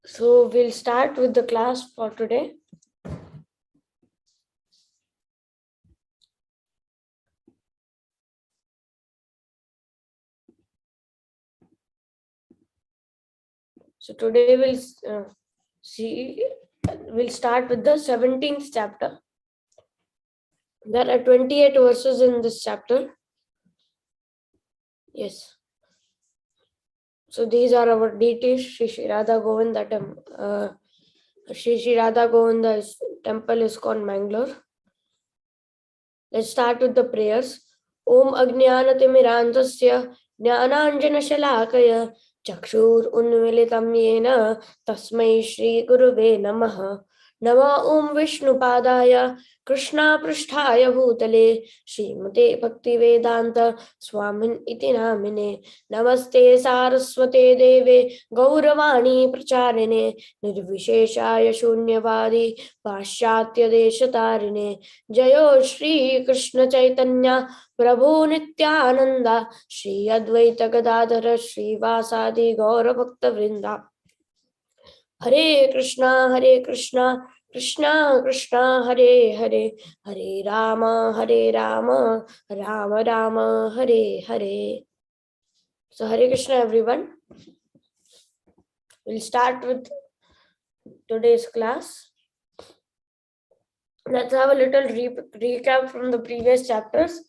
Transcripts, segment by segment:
So we'll start with the class for today. So today we'll start with the 17th chapter. There are 28 verses in this chapter. Yes. So these are our deities. Shri Radha Govinda Shri Radha Govinda temple is called Mangalore. Let's start with the prayers. Om Ajnanatimirandhasya Jnananjana Shalakaya Chakshur Unmilitam Yena Tasmai Shri Guruve Namaha. Nama Om Vishnu Padaya Krishna Prishthaya Bhutale Srimate Bhakti Vedanta Swamin Iti Namine Namaste Saraswate Deve Gauravani Pracharine Nirvisheshaya Shunyavadi Paschatya Deshatarine Jayo Shri Krishna Chaitanya Prabhu Nityananda Shri Advaita Gadadhara Shri Vasadi Gaura Bhakta Vrinda Hare Krishna Krishna Krishna Hare Hare Hare Rama Rama Rama Hare Hare. So Hare Krishna everyone. We'll start with today's class. Let's have a little recap from the previous chapters.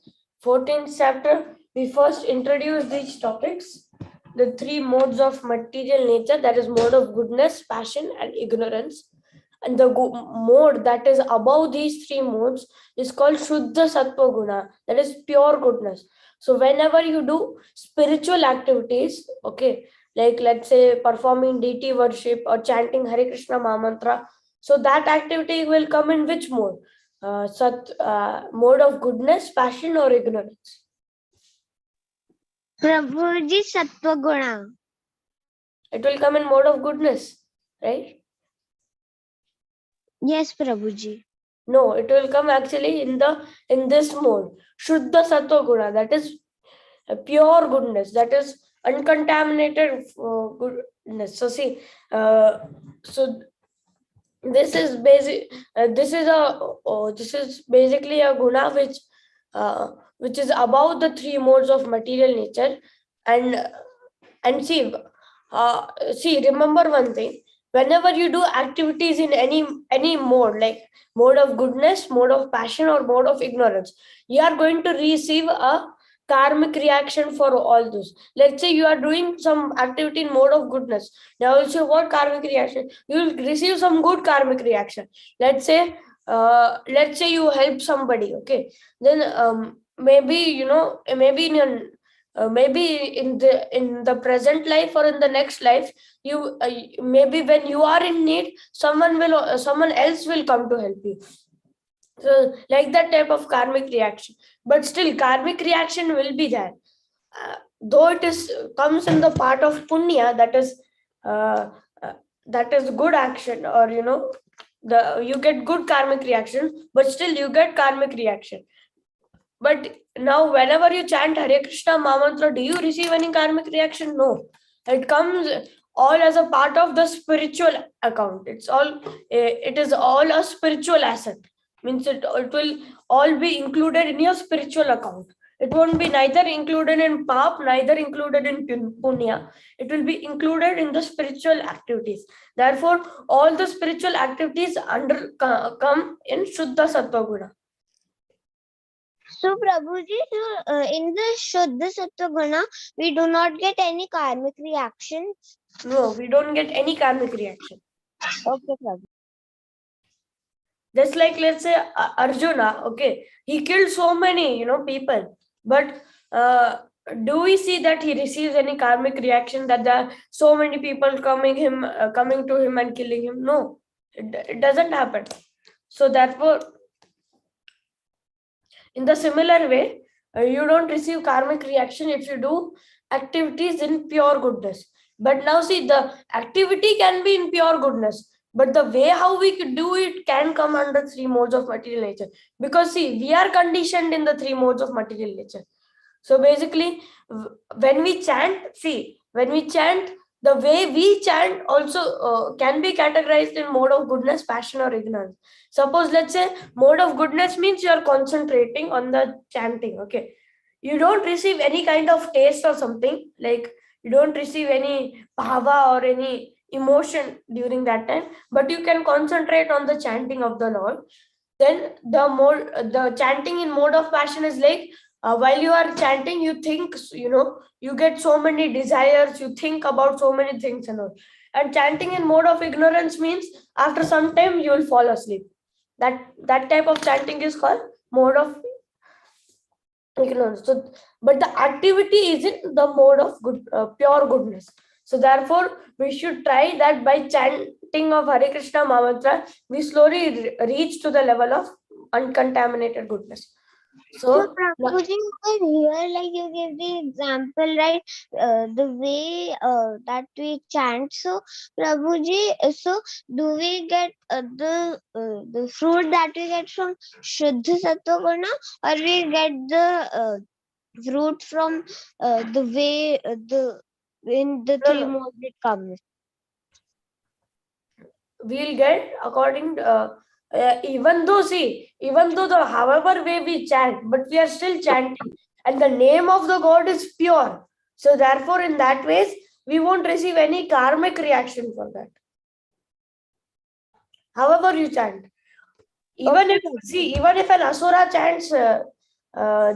14th chapter, we first introduced these topics, the three modes of material nature, that is mode of goodness, passion and ignorance. And the mode that is above these three modes is called Shuddha Sattva Guna, that is pure goodness. So whenever you do spiritual activities, okay, like let's say performing deity worship or chanting Hare Krishna Mahamantra, so that activity will come in which mode? Mode of goodness, passion or ignorance? Prabhuji, Sattva Guna. It will come in mode of goodness, right? Yes, Prabhuji. No, it will come actually in this mode. Shuddha Sattva Guna, that is pure goodness, that is uncontaminated goodness. So see, this is basically a guna which is above the three modes of material nature. And see, remember one thing: whenever you do activities in any mode, like mode of goodness, mode of passion or mode of ignorance, you are going to receive a karmic reaction for all those. Let's say you are doing some activity in mode of goodness. Now you say what karmic reaction? You will receive some good karmic reaction. Let's say you help somebody, okay? Then maybe maybe in your maybe in the present life or in the next life, you maybe when you are in need, someone else will come to help you. So like that type of karmic reaction, but still karmic reaction will be there, though it comes in the part of punya, that is good action, or you get good karmic reaction, but still you get karmic reaction. But now whenever you chant Hare Krishna Mahamantra, do you receive any karmic reaction? No. It comes all as a part of the spiritual account. It is all a spiritual asset. Means it will all be included in your spiritual account. It won't be neither included in pap, neither included in punya. It will be included in the spiritual activities. Therefore, all the spiritual activities come in Shuddha Sattva Guna. So, Prabhuji, in the Shuddha Sattva Guna, we do not get any karmic reactions? No, we don't get any karmic reaction. Okay, Prabhuji. Just like, let's say, Arjuna, okay, he killed so many, people, but do we see that he receives any karmic reaction, that there are so many people coming to him and killing him? No, it doesn't happen. So therefore, in the similar way, you don't receive karmic reaction if you do activities in pure goodness. But now see, the activity can be in pure goodness, but the way how we could do it can come under three modes of material nature. Because see, we are conditioned in the three modes of material nature. So basically, when we chant, the way we chant also can be categorized in mode of goodness, passion, or ignorance. Suppose, let's say, mode of goodness means you are concentrating on the chanting. Okay, you don't receive any kind of taste or something, like you don't receive any bhava or any emotion during that time, but you can concentrate on the chanting of the Lord. Then the chanting in mode of passion is like, while you are chanting, you think, you get so many desires, you think about so many things and all. And chanting in mode of ignorance means after some time you will fall asleep. That type of chanting is called mode of ignorance. So, but the activity is in the mode of pure goodness. So therefore, we should try that by chanting of Hare Krishna Mantra, we slowly reach to the level of uncontaminated goodness. So, So Prabhuji, here, like you give the example, right? The way that we chant. So, Prabhuji, so do we get the fruit that we get from Shuddha Sattva Guna, or we get the fruit from the way the in the three no, modes it comes? we'll get according to, even though the however way we chant, but we are still chanting, and the name of the God is pure. So therefore, in that ways, we won't receive any karmic reaction for that. However you chant, even Okay, even if an asura chants the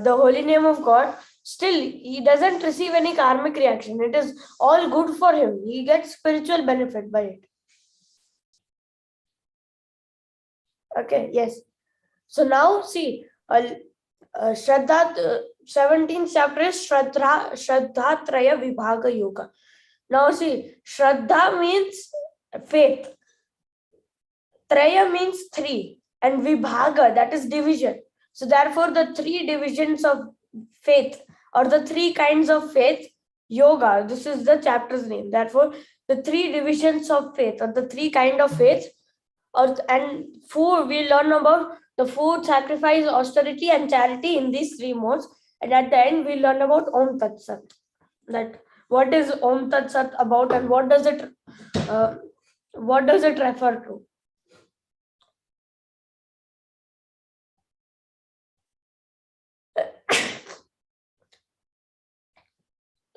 holy name of God, still he doesn't receive any karmic reaction. It is all good for him. He gets spiritual benefit by it. Okay, yes. So now see, Shraddha, 17th chapter is Shraddha Traya Vibhaga Yoga. Now see, Shraddha means faith, Traya means three, and Vibhaga, that is division. So therefore, the three divisions of faith, or the three kinds of faith, yoga, this is the chapter's name. Therefore, the three divisions of faith, or the three kind of faith, and food, we learn about the food, sacrifice, austerity, and charity in these three modes. And at the end, we learn about Om Tat Sat. That what is Om Tat Sat about, and what does it refer to?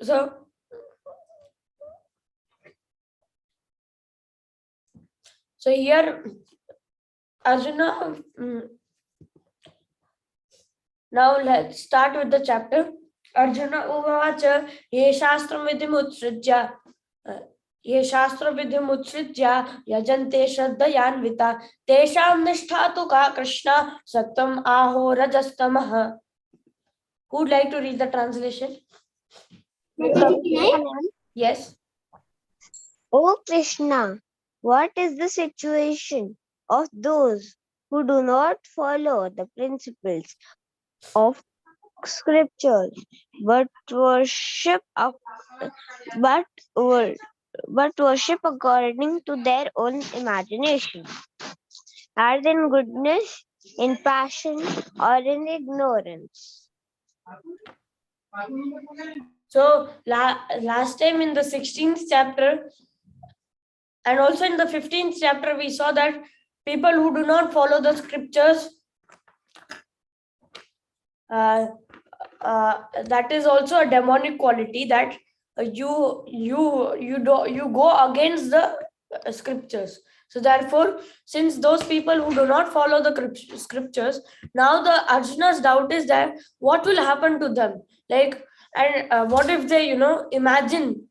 So here Arjuna, now let's start with the chapter. Arjuna uvacha ye shastram vidhimutsrijya ye shastra vidhimutsrijya yajante shraddhayanvita tesham nishtha ka Krishna satam aho rajastamah. Who would like to read the translation? Yes. O Krishna, what is the situation of those who do not follow the principles of scriptures but worship but worship according to their own imagination? Are they in goodness, in passion, or in ignorance? So last time in the 16th chapter and also in the 15th chapter, we saw that people who do not follow the scriptures, that is also a demonic quality, that you go against the scriptures. So therefore, since those people who do not follow the scriptures, now the Arjuna's doubt is that what will happen to them, like, and what if they imagine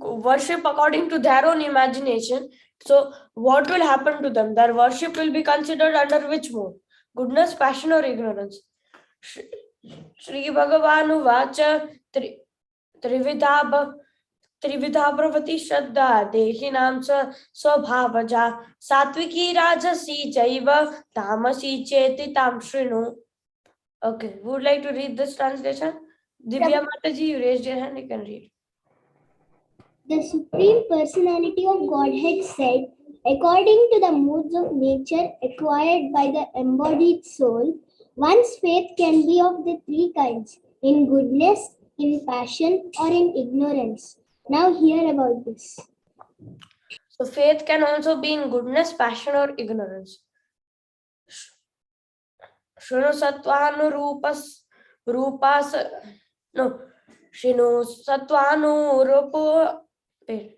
worship according to their own imagination? So what will happen to them? Their worship will be considered under which mode? Goodness, passion, or ignorance? Shri Bhagavan Vacha Trividha Pravati Shraddha Dehinam Swabhavaja Satviki Rajasi Jaiva Tamasi Cheti Tam Shrinu. Okay, would like to read this translation? Divya Mataji, you raised your hand, you can read. The Supreme Personality of Godhead said, according to the modes of nature acquired by the embodied soul, one's faith can be of the three kinds, in goodness, in passion, or in ignorance. Now hear about this. So faith can also be in goodness, passion, or ignorance. Shunu sattvanurupas rupas no Shinu sattvanurupo wait.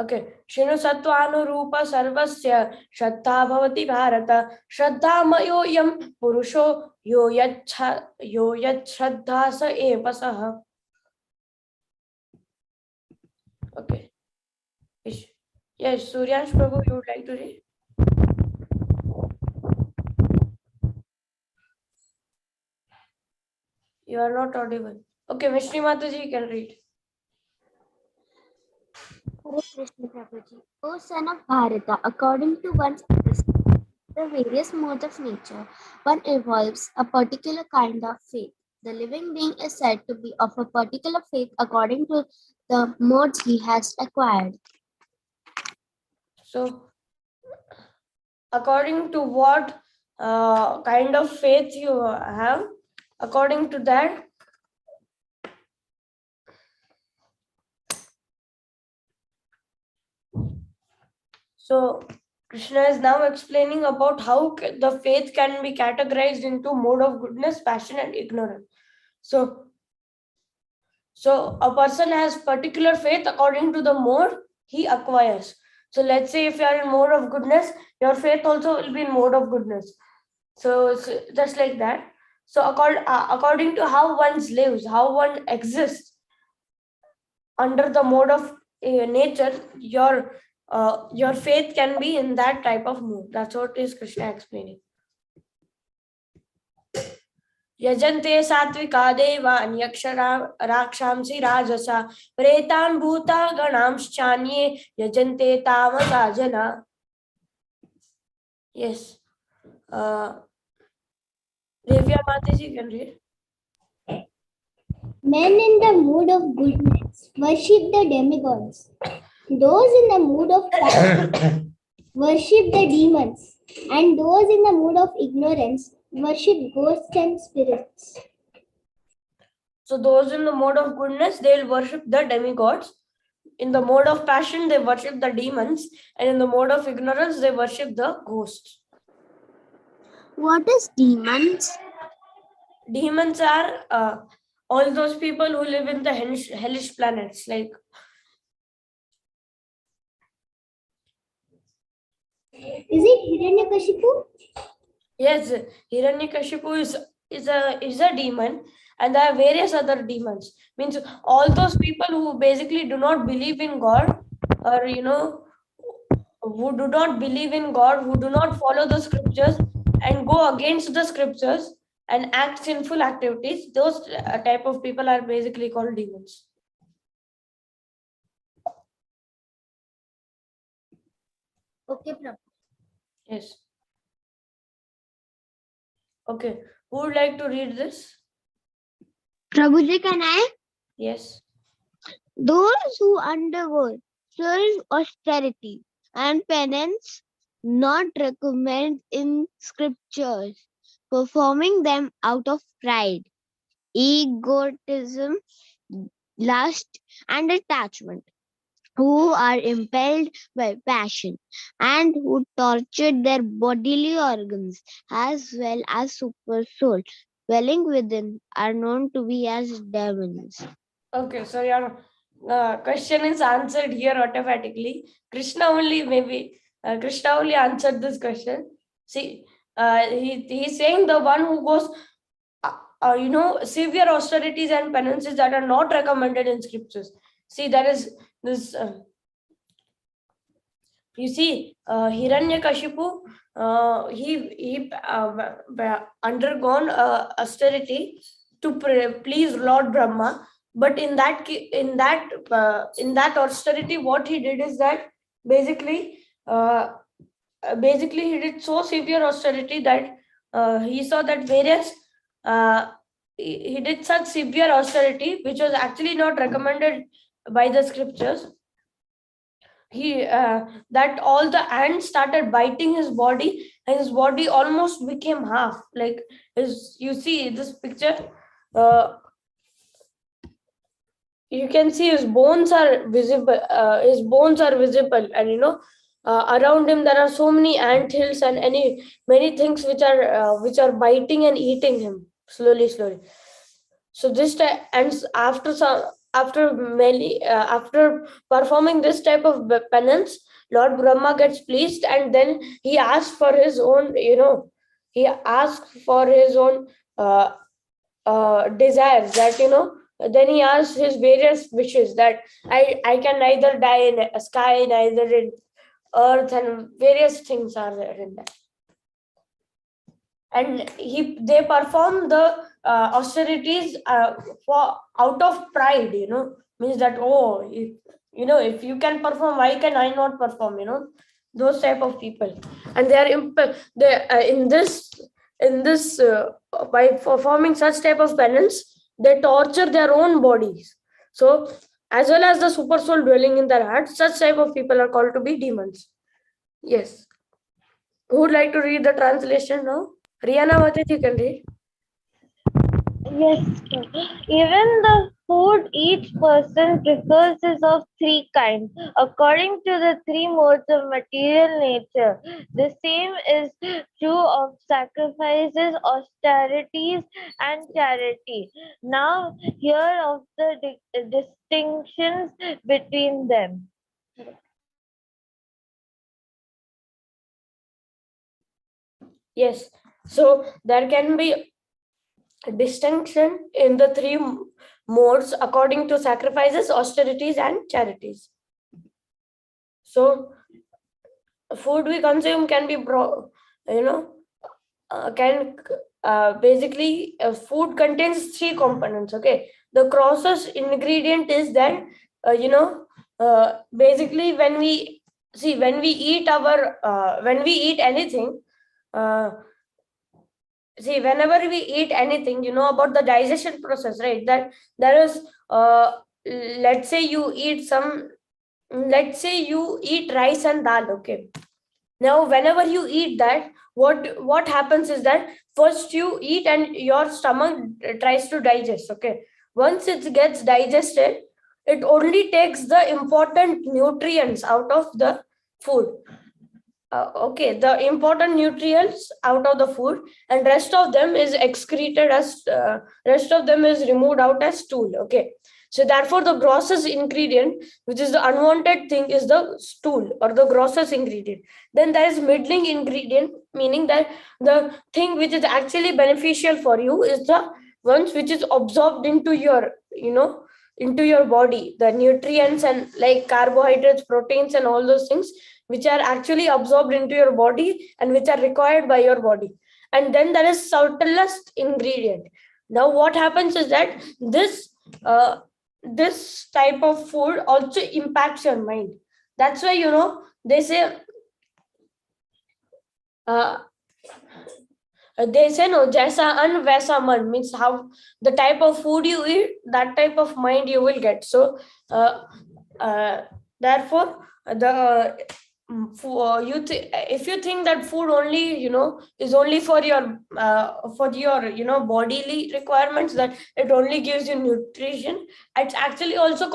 Okay. Shinu sattvanurupa sarvasya shraddha bhavati bharata shraddha mayo yam purusho yo yat shraddha sa eva saha. Okay. Yes, Suryansh Prabhu, you would like to read? You are not audible. Okay, Mishri Mataji can read. Hare Krishna Prabhuji. O son of Bharata, according to one's understanding, the various modes of nature, one evolves a particular kind of faith. The living being is said to be of a particular faith according to the modes he has acquired. So, according to what kind of faith you have, according to that, so Krishna is now explaining about how the faith can be categorized into mode of goodness, passion, and ignorance. So a person has particular faith according to the mode he acquires. So let's say if you are in mode of goodness, your faith also will be in mode of goodness. So just like that. So according to how one lives, how one exists under the mode of nature, your faith can be in that type of mood. That's what is Krishna explaining. Yajante satvika devan yakshara rakshamsi rajasa pretan bhuta ganamshchanye yajante tamasa jana. Yes. Devya Mataji can read. Men in the mood of goodness worship the demigods. Those in the mood of passion worship the demons. And those in the mood of ignorance worship ghosts and spirits. So those in the mode of goodness, they will worship the demigods. In the mode of passion, they worship the demons. And in the mode of ignorance, they worship the ghosts. What is demons? Demons are all those people who live in the hellish planets. Like, is it Hiranyakashipu? Yes, Hiranyakashipu is a demon, and there are various other demons. Means all those people who basically do not believe in God, or who do not believe in God, who do not follow the scriptures and go against the scriptures and act sinful activities, those type of people are basically called demons. Okay, Prabhu. Yes. Okay. Who would like to read this? Prabhuji, can I? Yes. Those who undergo austerity and penance not recommend in scriptures, performing them out of pride, egotism, lust, and attachment, who are impelled by passion and who tortured their bodily organs as well as super soul dwelling within are known to be as demons. Okay, so your question is answered here automatically. Krishna only answered this question. See, he's saying the one who goes, severe austerities and penances that are not recommended in scriptures. See, there is this. You see, Hiranyakashipu, he undergone austerity to please Lord Brahma. But in that austerity, what he did is that basically he did so severe austerity that he saw that various he did such severe austerity which was actually not recommended by the scriptures. He that all the ants started biting his body, and his body almost became half. Like, you see this picture. you can see his bones are visible. And around him there are so many ant hills and many things which are biting and eating him slowly. So this and after performing this type of penance, Lord Brahma gets pleased, and then he asks for his own, desires, that then he asks his various wishes, that I can neither die in a sky, neither in earth, and various things are there in that. And they perform the austerities for out of pride, means that, if you can perform, why can I not perform, those type of people. And they are in this by performing such type of penance, they torture their own bodies. So as well as the super soul dwelling in their heart, such type of people are called to be demons. Yes. Who would like to read the translation now? Rihanna, what did you can read? Yes, sir. Even the food each person prefers is of three kinds, according to the three modes of material nature. The same is true of sacrifices, austerities, and charity. Now, here of the distinctions between them. Yes. So there can be a distinction in the three modes according to sacrifices, austerities, and charities. So food we consume can be basically food contains three components. Okay, the process ingredient is that basically when we eat anything, whenever we eat anything, about the digestion process, right? That there is let's say you eat rice and dal. Okay, now whenever you eat that, what happens is that first you eat and your stomach tries to digest. Okay, once it gets digested, it only takes the important nutrients out of the food. Okay, the important nutrients out of the food, and rest of them is rest of them is removed out as stool. Okay, so therefore the grossest ingredient, which is the unwanted thing, is the stool or the grossest ingredient. Then there is middling ingredient, meaning that the thing which is actually beneficial for you is the ones which is absorbed into your body, the nutrients and like carbohydrates, proteins, and all those things which are actually absorbed into your body and which are required by your body. And then there is subtlest ingredient. Now what happens is that this type of food also impacts your mind. That's why they say no, jaisa an vaisa man, means how the type of food you eat, that type of mind you will get. So therefore the if you think that food only is only for your bodily requirements, that it only gives you nutrition, it actually also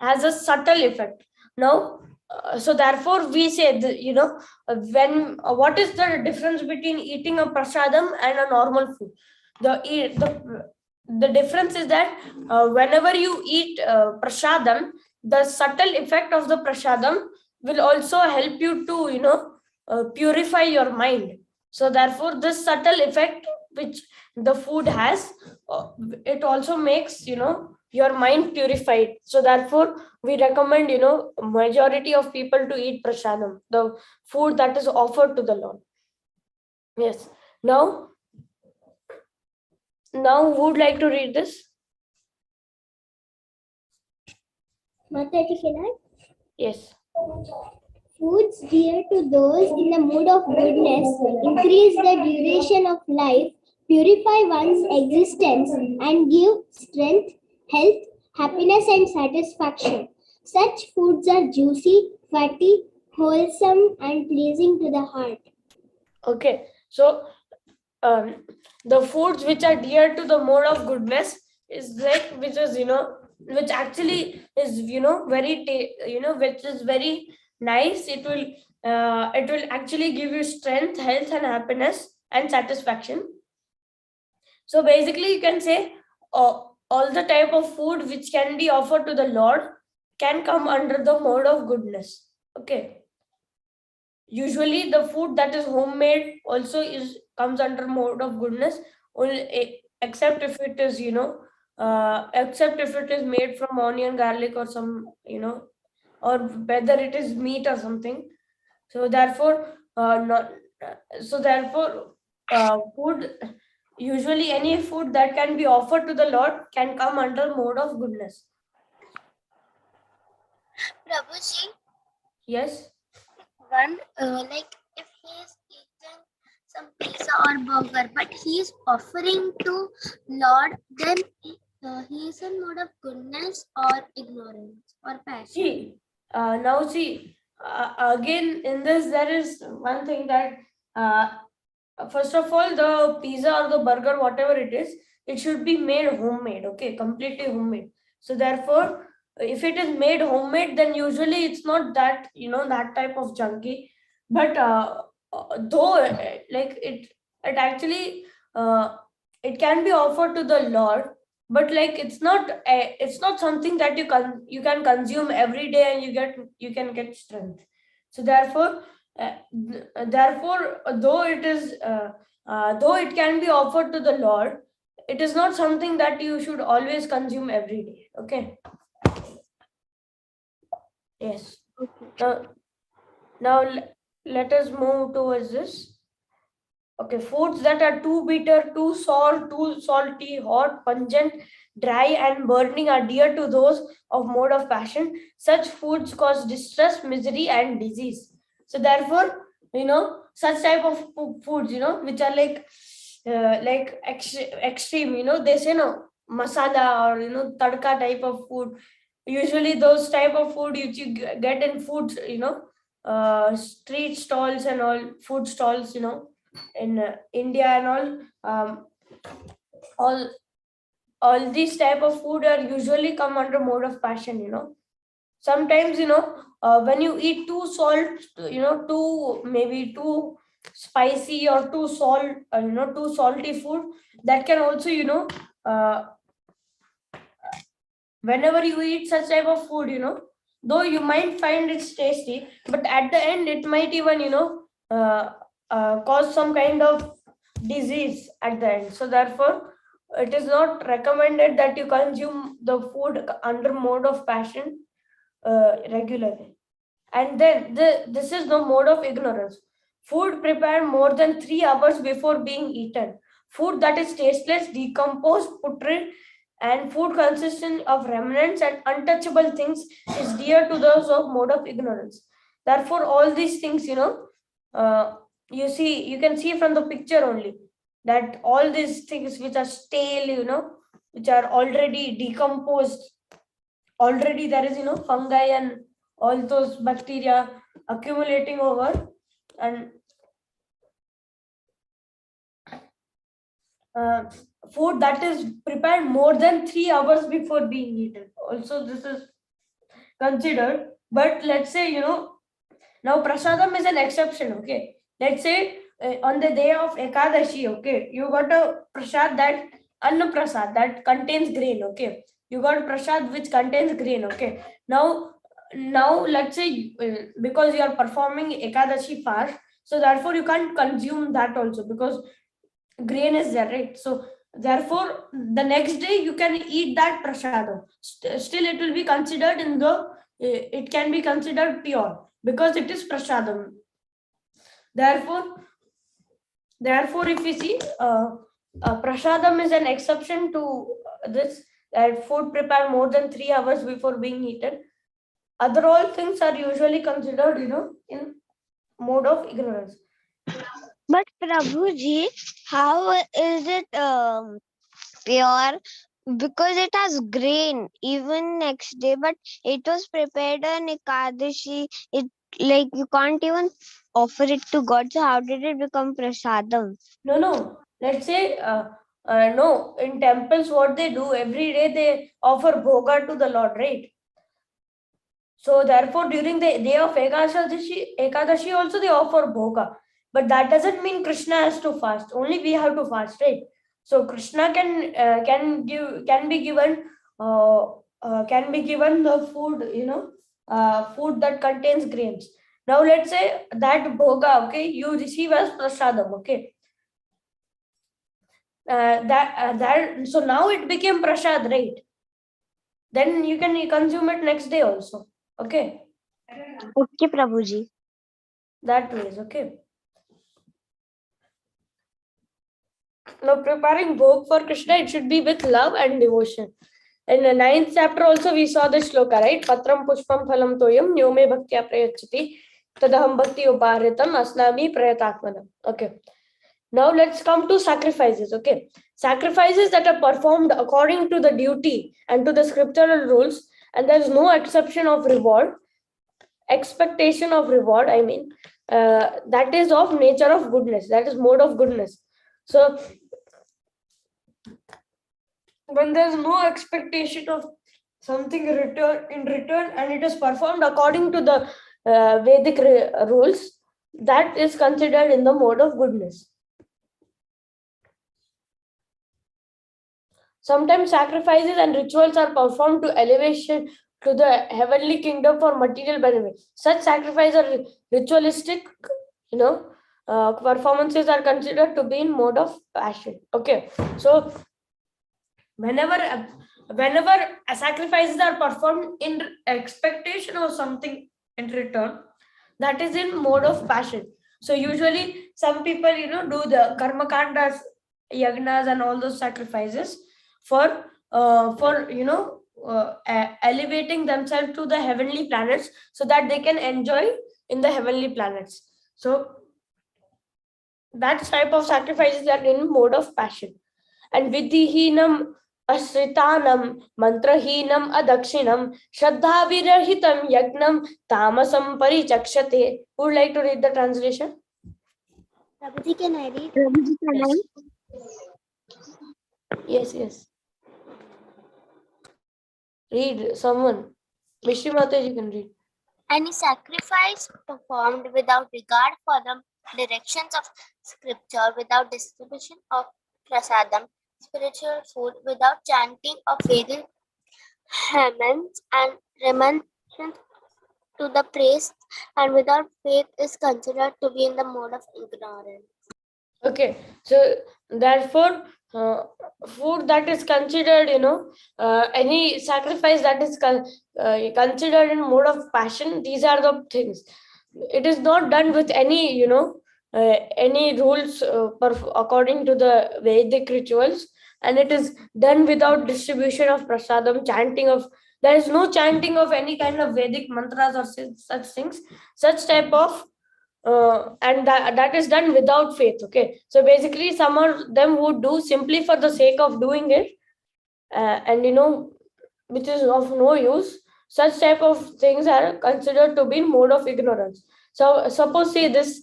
has a subtle effect. Now so therefore we say when what is the difference between eating a prasadam and a normal food? The difference is that whenever you eat prasadam, the subtle effect of the prasadam will also help you to purify your mind. So therefore this subtle effect which the food has, it also makes your mind purified. So therefore we recommend majority of people to eat prasadam, the food that is offered to the Lord. Yes. Now who would like to read this? Mataji, can I? Yes. Foods dear to those in the mood of goodness increase the duration of life, purify one's existence, and give strength, health, happiness, and satisfaction. Such foods are juicy, fatty, wholesome, and pleasing to the heart. Okay. So the foods which are dear to the mode of goodness is like, which is, which actually is, very, which is very nice. It will actually give you strength, health, and happiness and satisfaction. So basically, you can say all the type of food which can be offered to the Lord can come under the mode of goodness. Okay. Usually, the food that is homemade also comes under mode of goodness, only except if it is, except if it is made from onion, garlic, or some, or whether it is meat or something. So therefore, food, usually any food that can be offered to the Lord can come under mode of goodness. Prabhuji, Yes. one like if he is eating some pizza or burger, but he is offering to Lord, then he is in mode of goodness or ignorance or passion. See, now see, again in this there is one thing that first of all, the pizza or the burger, whatever it is, it should be made homemade, okay, completely homemade. So therefore, if it is made homemade, then usually it's not that, that type of junky. But though like it actually it can be offered to the Lord, but like it's not something that you can consume every day and you can get strength. So therefore, though it is though it can be offered to the Lord, it is not something that you should always consume every day. Okay. Yes. Okay. Now let us move towards this. Okay, foods that are too bitter, too salt, too salty, hot, pungent, dry, and burning are dear to those of mode of passion. Such foods cause distress, misery, and disease. So therefore, such type of foods, which are like extreme, they say no masala or tadka type of food. Usually, those type of food you get in foods, street stalls and all, food stalls, in India and all these type of food are usually come under mode of passion. Sometimes when you eat too salt, too spicy or too too salty food, that can also whenever you eat such type of food, though you might find it tasty, but at the end it might even cause some kind of disease at the end. So therefore, it is not recommended that you consume the food under mode of passion regularly. And then this is the mode of ignorance. Food prepared more than 3 hours before being eaten. Food that is tasteless, decomposed, putrid, and food consisting of remnants and untouchable things is dear to those of mode of ignorance. Therefore, all these things, you can see from the picture only that all these things which are stale, which are already decomposed, already there is, fungi and all those bacteria accumulating over, and food that is prepared more than 3 hours before being eaten. Also, this is considered. But let's say, now prasadam is an exception. Okay, let's say on the day of Ekadashi, okay, you got a prasad, that Anna Prasad, that contains grain. Okay, you got a prasad which contains grain. Okay, now let's say because you are performing Ekadashi fast, so therefore you can't consume that also because grain is there, right? So therefore the next day you can eat that prasadam. Still it will be considered it can be considered pure because it is prasadam. Therefore if you see, prasadam is an exception to this, that food prepared more than 3 hours before being eaten. Other all things are usually considered, in mode of ignorance. But Prabhuji, how is it pure? Because it has grain even next day, but it was prepared on Ekadashi. It you can't even offer it to God. So how did it become prasadam? No. let's say, no, in temples, what they do every day, they offer bhoga to the Lord, right? So therefore, during the day of Ekadashi also they offer bhoga. But that doesn't mean Krishna has to fast. Only we have to fast, right? So Krishna can be given the food, food that contains grains. Now let's say that bhoga, okay, you receive as prasadam, okay. So now it became prasad, right? Then you can consume it next day also, okay. Okay, Prabhuji. That ways, okay. Now preparing bhog for Krishna, it should be with love and devotion. In the 9th chapter also we saw this shloka, right? Patram pushpam phalam toyam nyome bhaktya prayachati tadaham bhakti upahritam asnami prayatakmanam. Okay. Now let's come to sacrifices, okay? Sacrifices that are performed according to the duty and to the scriptural rules, and there is no expectation of reward, that is of nature of goodness, that is mode of goodness. So when there is no expectation of something in return and it is performed according to the Vedic rules, that is considered in the mode of goodness. Sometimes sacrifices and rituals are performed to elevation to the heavenly kingdom for material benefit. Such sacrifices are ritualistic, performances are considered to be in mode of passion. Okay, so whenever sacrifices are performed in expectation of something in return, that is in mode of passion. So usually some people do the karma kandas, yagnas and all those sacrifices for elevating themselves to the heavenly planets so that they can enjoy in the heavenly planets. So that type of sacrifices are in mode of passion. And vidhihinam asritanam mantrahinam adakshinam shraddha virahitam yagnam tamasam parichakshate. Who would like to read the translation? Prabhuji, can I read? Prabhuji, can I? Yes. Read, someone. Mishri Mataji, you can read. Any sacrifice performed without regard for the directions of scripture, without distribution of prasadam, spiritual food, without chanting of Vedic hymns and reminiscence to the priest, and without faith is considered to be in the mode of ignorance. Okay, so therefore, food that is considered, any sacrifice that is considered in mode of passion, these are the things. It is not done with any, any rules according to the Vedic rituals, and it is done without distribution of prasadam, chanting of. There is no chanting of any kind of Vedic mantras or such things. Such type of and that is done without faith. Okay, so basically some of them would do simply for the sake of doing it, and which is of no use. Such type of things are considered to be mode of ignorance. So suppose, say, this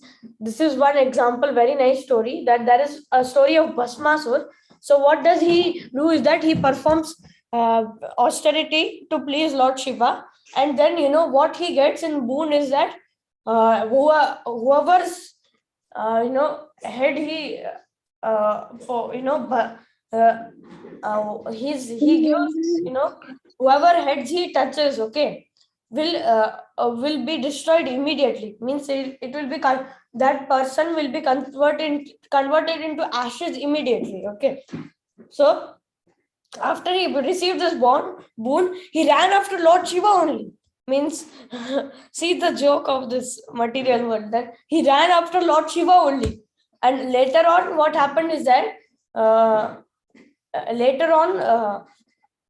is one example, very nice story, that there is a story of Bhasmasur. So what does he do is that he performs austerity to please Lord Shiva, and then what he gets in boon is that whoever's head he for he gives, whoever heads he touches, okay, will be destroyed immediately. Means it will be that person will be converted into ashes immediately. Okay, so after he received this boon, he ran after Lord Shiva only. Means, see the joke of this material world, that he ran after Lord Shiva only. And later on, what happened is that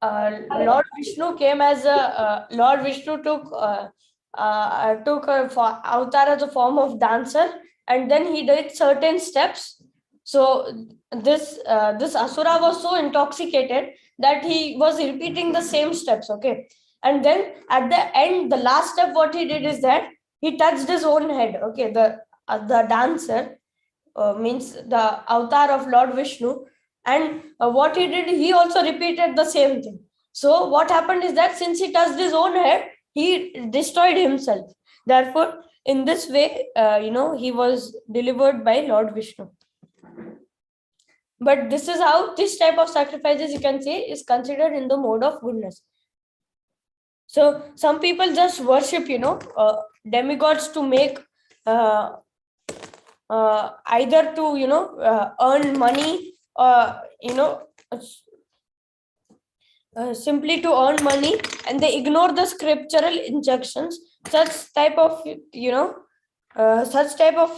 Lord Vishnu came as a Lord Vishnu took a avatar as a form of dancer, and then he did certain steps. So this asura was so intoxicated that he was repeating the same steps. Okay, and then at the end, the last step, what he did is that he touched his own head. Okay, the dancer, means the avatar of Lord Vishnu. And what he did, he also repeated the same thing. So what happened is that since he touched his own head, he destroyed himself. Therefore, in this way, he was delivered by Lord Vishnu. But this is how this type of sacrifices, you can say, is considered in the mode of goodness. So some people just worship, demigods to make either to earn money, or simply to earn money, and they ignore the scriptural injunctions. Such type of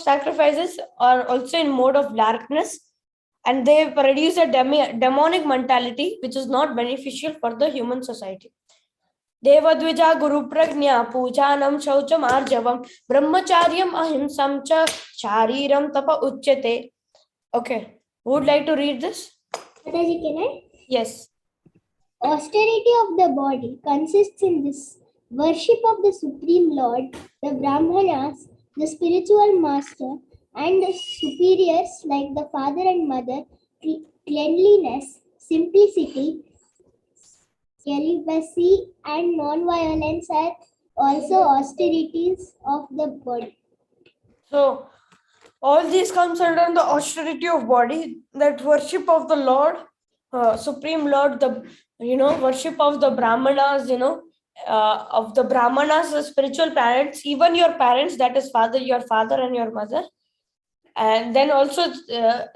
sacrifices are also in mode of darkness, and they produce a demonic mentality which is not beneficial for the human society. Devadvija Guru Prajna Pujanam Shaucham Arjavam Brahmacharyam Ahimsam Cha Shariram Tapa Uchyate. Okay, would like to read this? Mataji, can I? Yes. Austerity of the body consists in this worship of the Supreme Lord, the Brahmanas, the spiritual master, and the superiors like the father and mother, cleanliness, simplicity, celibacy, and non-violence are also austerities of the body. So, all these comes under the austerity of body, that worship of the Lord, Supreme Lord, the worship of the Brahmanas, of the Brahmanas, the spiritual parents, even your parents, that is your father and your mother. And then also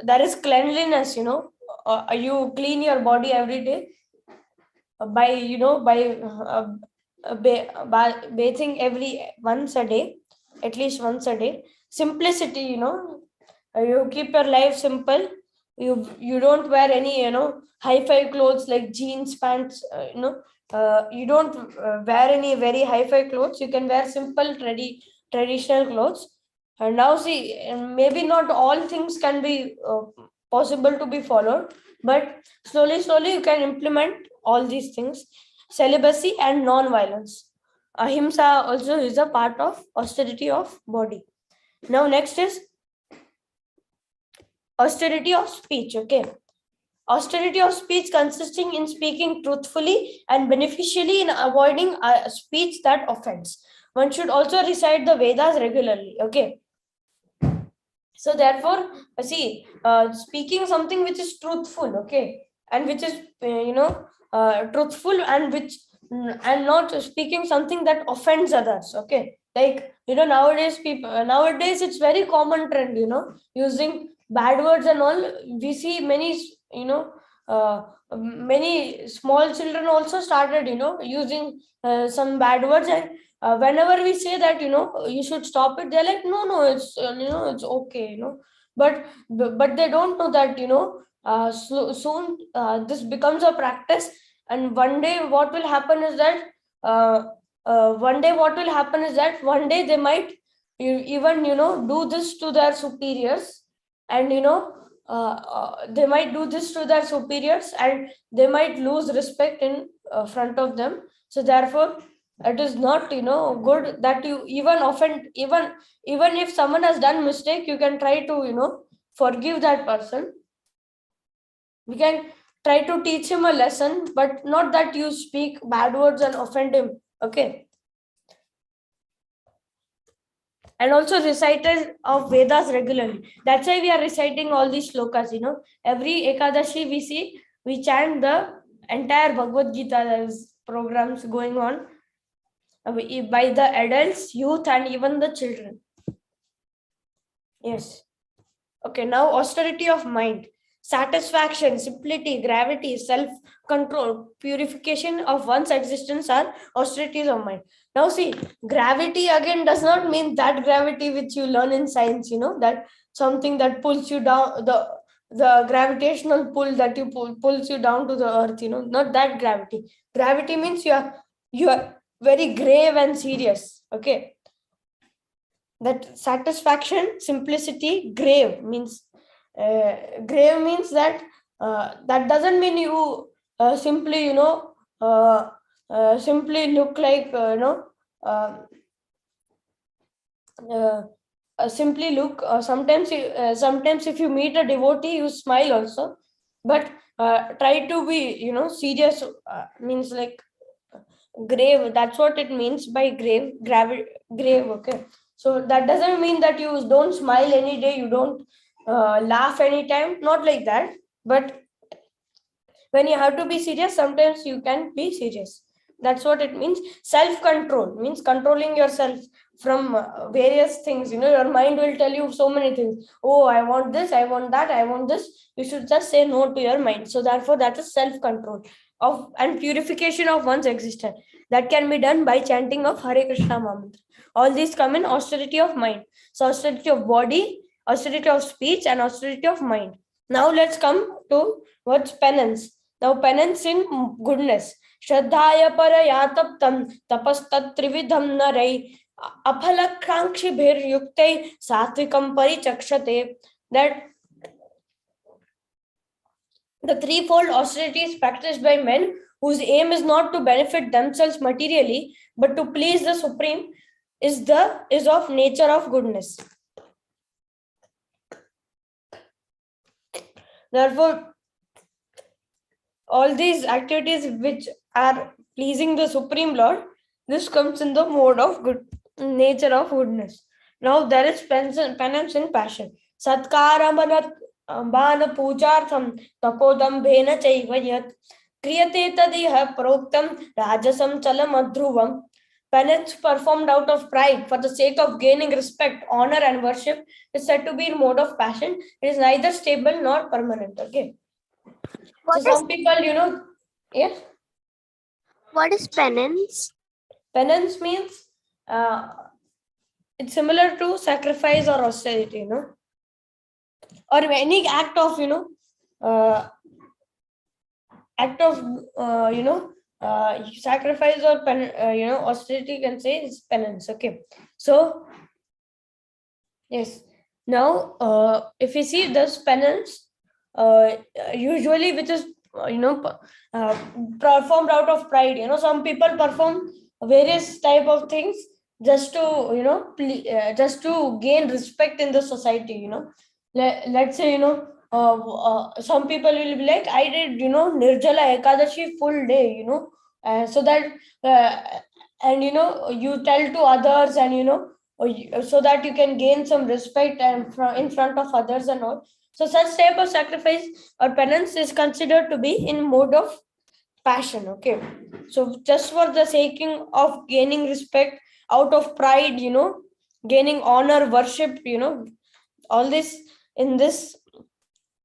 there is cleanliness, you clean your body every day by bathing every once a day, at least once a day. Simplicity, you keep your life simple. You don't wear any high-fi clothes like jeans, pants, you don't wear any very high-fi clothes. You can wear simple traditional clothes. And now see, maybe not all things can be possible to be followed, but slowly you can implement all these things. Celibacy and non-violence. Ahimsa also is a part of austerity of body. Now next is austerity of speech. Okay. Austerity of speech consisting in speaking truthfully and beneficially, in avoiding a speech that offends. One should also recite the Vedas regularly. Okay. So therefore, speaking something which is truthful, okay, and which is truthful, and and not speaking something that offends others. Okay, like nowadays it's very common trend, using bad words and all. We see many many small children also started using some bad words, and whenever we say that you should stop it, they're like, no, it's it's okay, but they don't know that soon this becomes a practice, and one day what will happen is that one day they might even do this to their superiors, and they might do this to their superiors, and they might lose respect in front of them. So therefore it is not good that you even offend, even if someone has done mistake, you can try to forgive that person. We can try to teach him a lesson, but not that you speak bad words and offend him. Okay. And also recited of Vedas regularly. That's why we are reciting all these shlokas. Every Ekadashi we chant the entire Bhagavad Gita. There's programs going on by the adults, youth, and even the children. Yes. Okay, now austerity of mind. Satisfaction, simplicity, gravity, self-control, purification of one's existence are austerities of mind. Now see, gravity again does not mean that gravity which you learn in science, that something that pulls you down, the gravitational pull that pulls you down to the earth, not that gravity. Gravity means you are very grave and serious. Okay. That satisfaction, simplicity, grave means that that doesn't mean you simply simply look like uh, simply look. Sometimes if you meet a devotee, you smile also, but try to be serious. Means like grave. That's what it means by grave. Okay, so that doesn't mean that you don't smile any day, you don't laugh anytime, not like that. But when you have to be serious, sometimes you can be serious. That's what it means. Self-control means controlling yourself from various things. Your mind will tell you so many things. Oh, I want this, I want that, I want this. You should just say no to your mind. So therefore, that is self-control of and purification of one's existence. That can be done by chanting of Hare Krishna mantra. All these come in austerity of mind. So austerity of body, austerity of speech, and austerity of mind. Now let's come to what's penance. Now penance in goodness. Shraddhaya paraya taptam tapastat trividham narai aphalakrankshirbhir yukte satvikam parichakshate. That the threefold austerities practiced by men whose aim is not to benefit themselves materially but to please the Supreme is of nature of goodness. Therefore, all these activities which are pleasing the Supreme Lord, this comes in the mode of good nature of goodness. Now there is penance in passion. Satkaramana bana pujartham tapodambhena chaivayat kriyate tadiha proktam rajasam chalamadhruvam. Penance performed out of pride for the sake of gaining respect, honor, and worship is said to be in mode of passion. It is neither stable nor permanent. Okay. So some people, yes. What is penance? Penance means it's similar to sacrifice or austerity, or any act of, sacrifice or austerity, can say is penance. Okay, so yes. Now, if you see this penance, usually which is performed out of pride. Some people perform various type of things just to just to gain respect in the society. Let's say some people will be like, I did Nirjala Ekadashi full day, so that and you tell to others, and so that you can gain some respect and in front of others and all. So such type of sacrifice or penance is considered to be in mode of passion. Okay, so just for the sake of gaining respect, out of pride, gaining honor, worship, all this in this,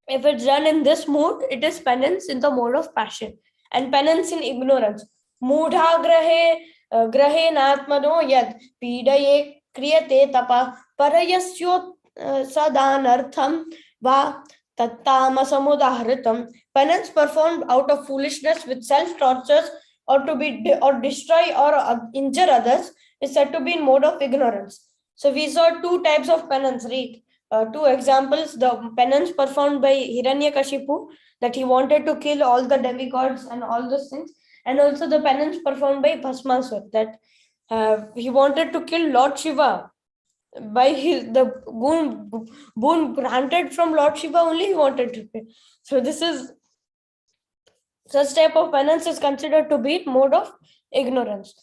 if it's done in this mood, it is penance in the mode of passion. And penance in ignorance. Mudha grahe natmano yad pidaye kriyate tapa parayasyo sadanartham va tattamasamudahritam. Penance performed out of foolishness with self-tortures or to be or destroy or injure others is said to be in mode of ignorance. So we saw two types of penance, right? Two examples: the penance performed by Hiranyakashipu, that he wanted to kill all the demigods and all those things, and also the penance performed by Bhasmasur, that he wanted to kill Lord Shiva. By the boon granted from Lord Shiva only he wanted to kill. So this is such type of penance is considered to be mode of ignorance.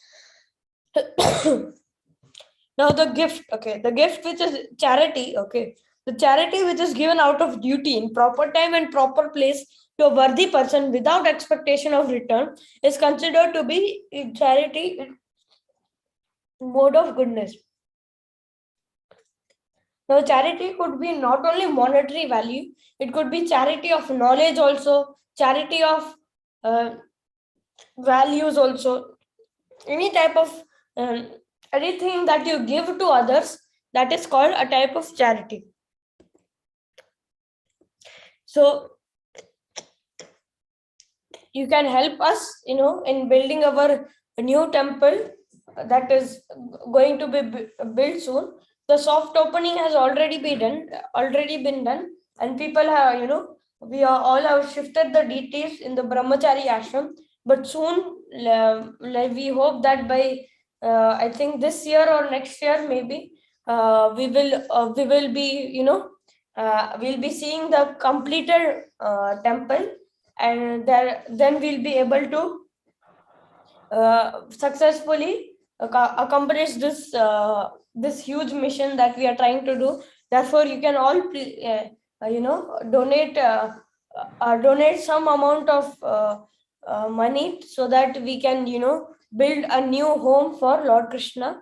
Now the gift, okay, the gift which is charity, okay, the charity which is given out of duty in proper time and proper place to a worthy person without expectation of return is considered to be charity mode of goodness. Now charity could be not only monetary value, it could be charity of knowledge also, charity of values also, any type of anything that you give to others, that is called a type of charity. So you can help us, in building our new temple that is going to be built soon. The soft opening has already been done, and people have, we are all have shifted the details in the Brahmachari ashram. But soon, we hope that by I think this year or next year, maybe we will be, we'll be seeing the completed temple, and then we'll be able to successfully accomplish this huge mission that we are trying to do. Therefore, you can all donate some amount of money, so that we can build a new home for Lord Krishna,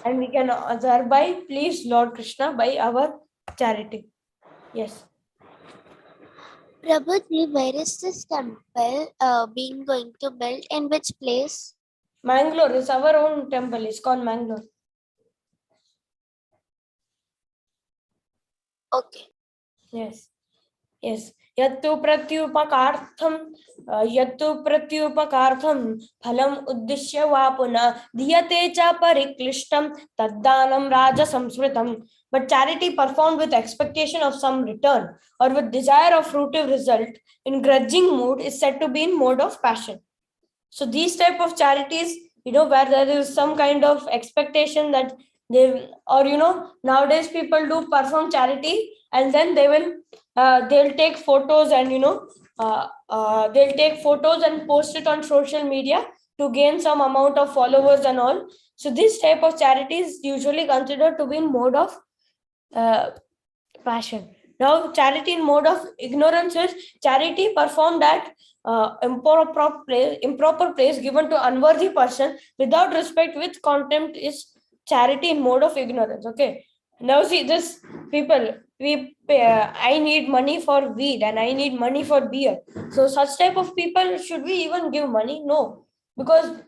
and we can thereby please Lord Krishna by our charity. Yes. Prabhuji, where is this temple being going to build? In which place? Mangalore is our own temple. It's called Mangalore. Okay. Yes. Yes. Yattu pratyupakartham phalam uddishya vapuna dhyate cha pariklishtam taddanam raja samsmritam. But charity performed with expectation of some return or with desire of fruitive result in grudging mood is said to be in mode of passion. So these type of charities, where there is some kind of expectation that nowadays people do perform charity, and then they'll take photos, and they'll take photos and post it on social media to gain some amount of followers and all. So this type of charity is usually considered to be in mode of passion. Now, charity in mode of ignorance is charity performed at improper place given to unworthy person without respect with contempt is charity in mode of ignorance. Okay. Now see this people, I need money for weed and I need money for beer. So such type of people, should we even give money? No, because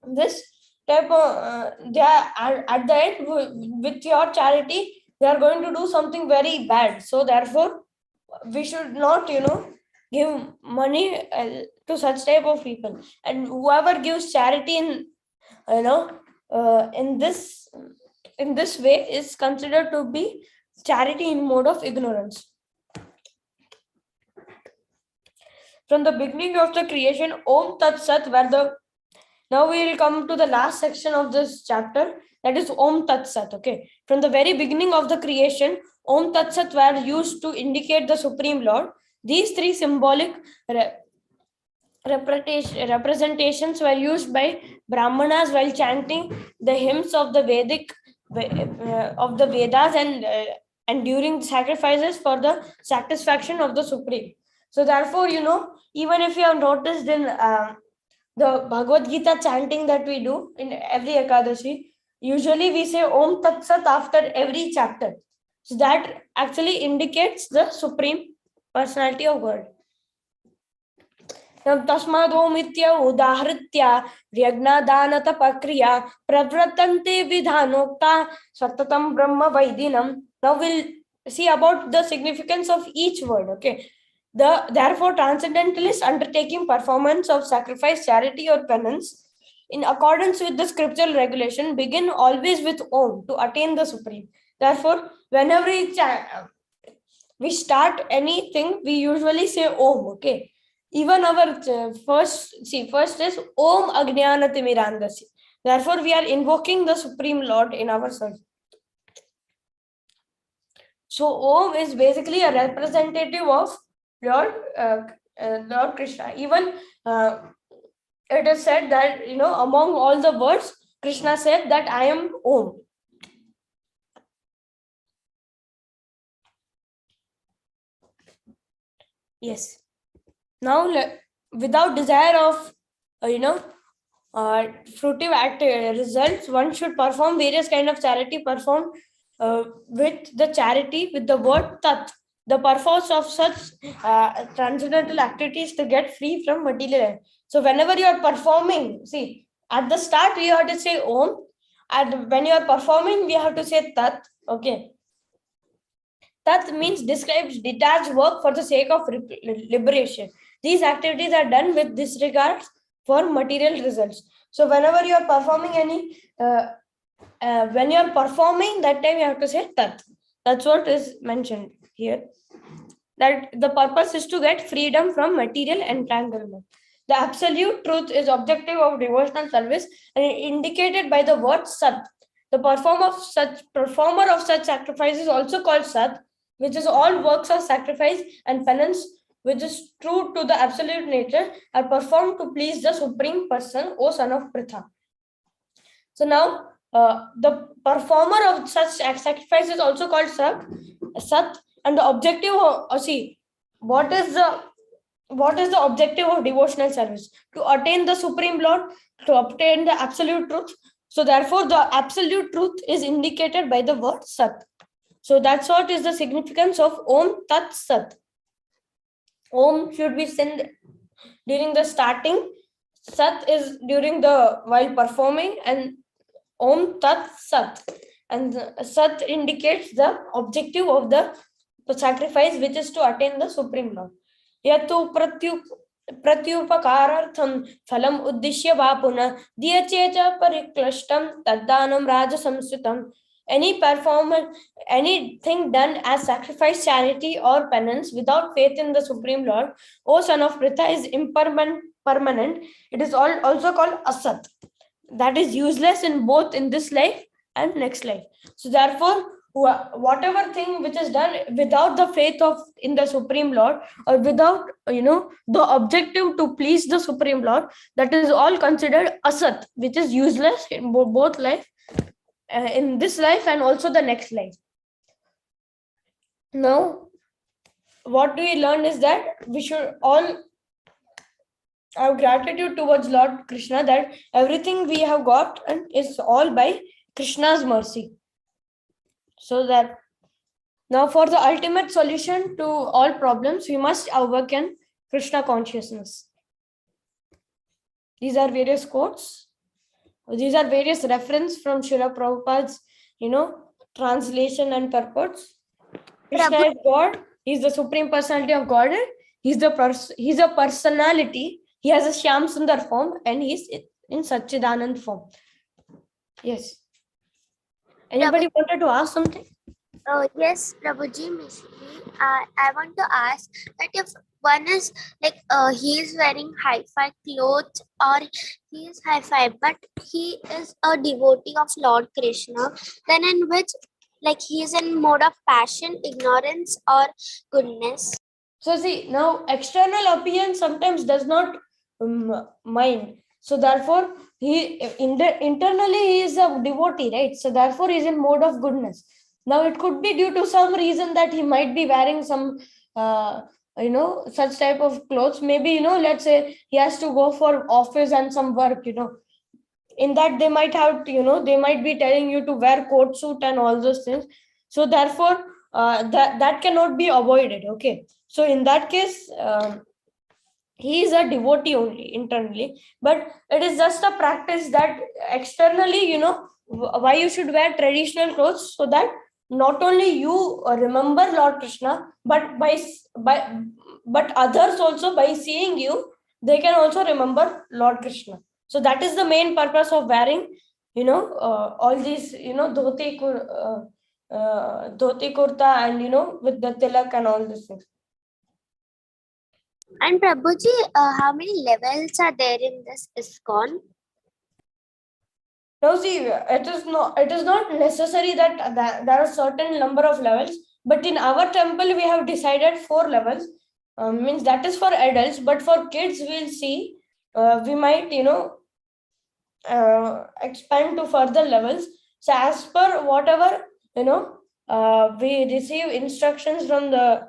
this type of they are at the end with your charity, they are going to do something very bad. So therefore, we should not give money to such type of people. And whoever gives charity in in this way is considered to be charity in mode of ignorance. From the beginning of the creation, Om Tat Sat, now we will come to the last section of this chapter, that is Om Tat Sat. Okay. From the very beginning of the creation, Om Tat Sat were used to indicate the Supreme Lord. These three symbolic representations were used by Brahmanas while chanting the hymns of the Vedas and during sacrifices for the satisfaction of the Supreme. So therefore, even if you have noticed in the Bhagavad Gita chanting that we do in every Ekadashi, usually we say Om Tat Sat after every chapter. So that actually indicates the Supreme Personality of God. तस्मादोमित्य उदाहृत्य यज्ञदानतपक्रिया प्रवर्तन्ते विधानोक्ता सततं ब्रह्म वैदिनम. Now we'll see about the significance of each word. Okay. Therefore, transcendentalists undertaking performance of sacrifice, charity, or penance in accordance with the scriptural regulation begin always with Om to attain the Supreme. Therefore, whenever we start anything, we usually say Om. Okay. Even our first is Om Ajnanatimirandasi. Therefore, we are invoking the Supreme Lord in ourselves. So Om is basically a representative of Lord Krishna. Even it is said that among all the words, Krishna said that I am Om. Yes. Now, without desire of fruitive results, one should perform various kind of charity performed with the charity with the word Tat. The purpose of such transcendental activities to get free from material. So whenever you are performing, see, at the start we have to say Om, and when you are performing we have to say Tat. Okay. Tat means describes detached work for the sake of liberation. These activities are done with disregard for material results. So whenever you are performing when you are performing, that time you have to say Tat. That's what is mentioned here. That the purpose is to get freedom from material entanglement. The absolute truth is objective of devotional service and indicated by the word Sat. The performer of such sacrifice is also called Sat, which is all works of sacrifice and penance, which is true to the absolute nature, are performed to please the Supreme Person, O son of Pritha. So now, the performer of such sacrifice is also called Sat, and the objective of, what is the objective of devotional service? To attain the Supreme Lord, to obtain the absolute truth. So therefore, the absolute truth is indicated by the word Sat. So that's what is the significance of Om Tat Sat. Om should be said during the starting. Sat is during the while performing, and Om Tat Sat. And Sat indicates the objective of the sacrifice, which is to attain the Supreme Lord. Yatu pratyupakarartham phalam uddishya vapuna diyachecha pariklashtam taddanam rajasamsutam. Anything done as sacrifice, charity, or penance without faith in the Supreme Lord, O son of Pritha, is impermanent. It is also called asat. That is useless in both in this life and next life. So therefore, whatever thing which is done without the faith in the Supreme Lord, or without the objective to please the Supreme Lord, that is all considered asat, which is useless in both life, in this life and also the next life. Now, what do we learn is that we should all have gratitude towards Lord Krishna, that everything we have got and is all by Krishna's mercy. So that now, for the ultimate solution to all problems, we must awaken Krishna consciousness. These are various quotes. These are various references from Srila Prabhupada's, translation and purports. Krishna is God. He's the Supreme Personality of Godhead. He's a personality. He has a Shyam Sundar form, and he's in Satchidanand form. Yes. Anybody wanted to ask something? Yes, Prabhuji, basically, I want to ask that if one is like he is wearing hi-fi clothes, or he is hi-fi, but he is a devotee of Lord Krishna, then in which, like, he is in mode of passion, ignorance, or goodness? So see, now external appearance sometimes does not mind. So therefore, internally he is a devotee, right? So therefore, he is in mode of goodness. Now it could be due to some reason that he might be wearing some, such type of clothes. Maybe, let's say he has to go for office and some work, in that they might have, they might be telling you to wear coat suit and all those things. So therefore, that cannot be avoided. Okay. So in that case, he is a devotee only internally, but it is just a practice that externally, why you should wear traditional clothes, so that not only you remember Lord Krishna, but but others also, by seeing you, they can also remember Lord Krishna. So that is the main purpose of wearing, all these, dhoti kurta, and with the tilak and all these things. And Prabhuji, how many levels are there in this ISKCON? Now see, it is not necessary that there are certain number of levels, but in our temple we have decided 4 levels. Means that is for adults, but for kids we'll see, we might expand to further levels. So as per whatever we receive instructions from the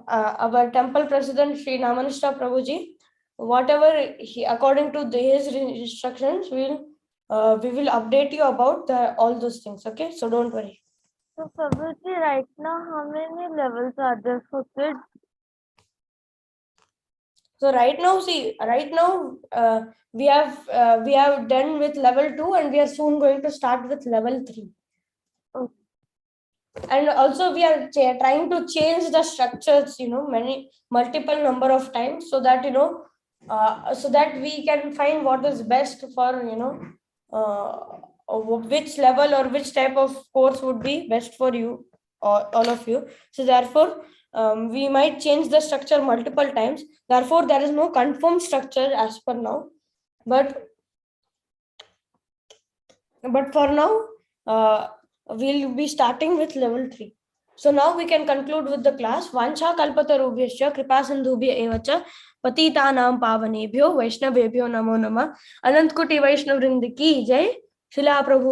our temple president Sri Namanishta Prabhuji, whatever according to his instructions, we will update you about all those things. Okay, so don't worry. So Prabhuji, right now how many levels are there for kids? So right now, we have done with level 2, and we are soon going to start with level 3. Okay. And also we are trying to change the structures, multiple number of times, so that so that we can find what is best for which level or which type of course would be best for you, or all of you. So therefore, we might change the structure multiple times. Therefore, there is no confirmed structure as per now, but But for now, we'll be starting with level 3. So now we can conclude with the class. Vancha kalpatarubhyascha kripasindhubhya evacha patitanam pavanebhyo vaishnavebhyo namo namah. Anant Kuti Vaishnav Vrinda ki jai. Shila Prabhu